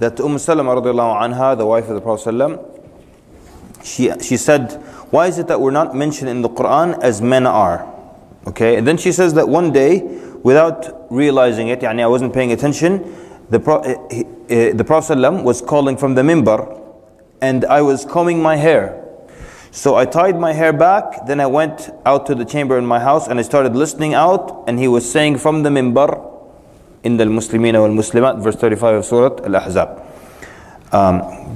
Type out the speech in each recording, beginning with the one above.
that Salama radiallahu anha, the wife of the Prophet she said, why is it that we're not mentioned in the Quran as men are? Okay, and then she says that one day, without realizing it, I wasn't paying attention, the Prophet was calling from the minbar, and I was combing my hair. So I tied my hair back, then I went out to the chamber in my house and I started listening out, and he was saying from the minbar, in the Muslimina wal Muslimat, verse 35 of Surat Al-Ahzab.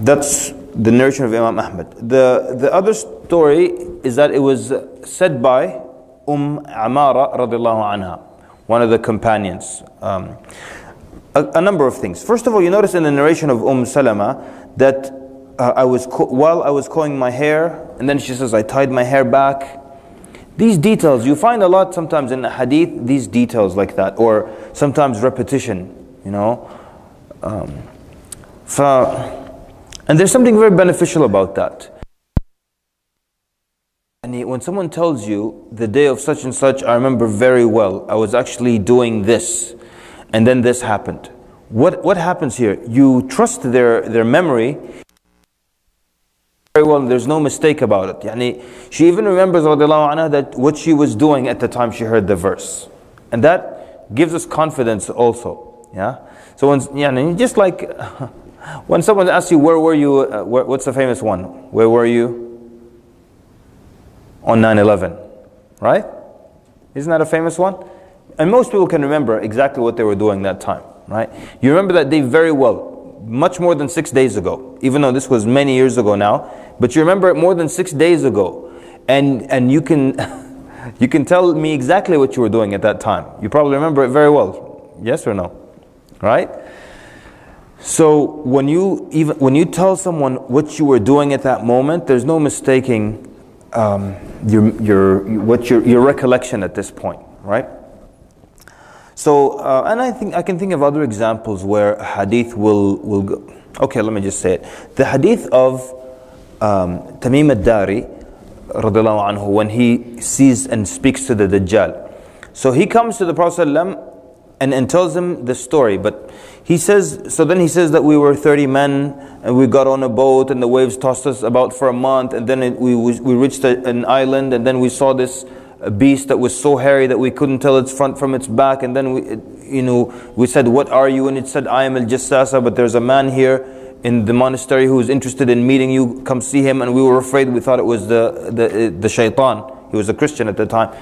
That's the narration of Imam Ahmad. The other story is that it was said by Amara radiallahu anha, one of the companions. A number of things. First of all, you notice in the narration of Salama that while I was combing my hair, and then she says I tied my hair back. These details, you find a lot sometimes in the hadith, these details like that, or sometimes repetition, and there's something very beneficial about that. And when someone tells you, the day of such and such, I remember very well, I was actually doing this, and then this happened. What happens here? You trust their memory very well, and there's no mistake about it. She even remembers radiallahu anha that what she was doing at the time she heard the verse. And that gives us confidence also. So when, just like when someone asks you, where were you, what's the famous one? Where were you on 9/11? Right? Isn't that a famous one? And most people can remember exactly what they were doing that time. Right? You remember that day very well. Much more than 6 days ago, even though this was many years ago now, but you remember it more than 6 days ago, and you can you can tell me exactly what you were doing at that time. You probably remember it very well. Yes or no? Right? So when you tell someone what you were doing at that moment, there's no mistaking your recollection at this point, right? So, and I can think of other examples where hadith will go. Okay, let me just say it. The hadith of Tamim ad-Dari, radiallahu anhu, when he sees and speaks to the Dajjal. So he comes to the Prophet and tells him the story. But he says, so then he says that we were 30 men and we got on a boat and the waves tossed us about for a month, and then we reached an island, and then we saw this a beast that was so hairy that we couldn't tell its front from its back, and then we said, what are you? And it said, I am al-Jassasa, but there's a man here in the monastery who is interested in meeting you, come see him. And we were afraid, we thought it was the shaitan. He was a Christian at the time.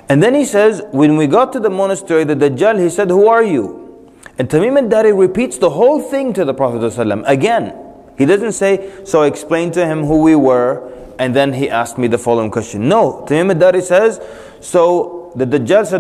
And then he says, when we got to the monastery, the Dajjal, he said, who are you? And Tamim al-Dari repeats the whole thing to the Prophet ﷺ again. He doesn't say, so I explained to him who we were, and then he asked me the following question. No, Tamim al-Dari says, so the Dajjal said,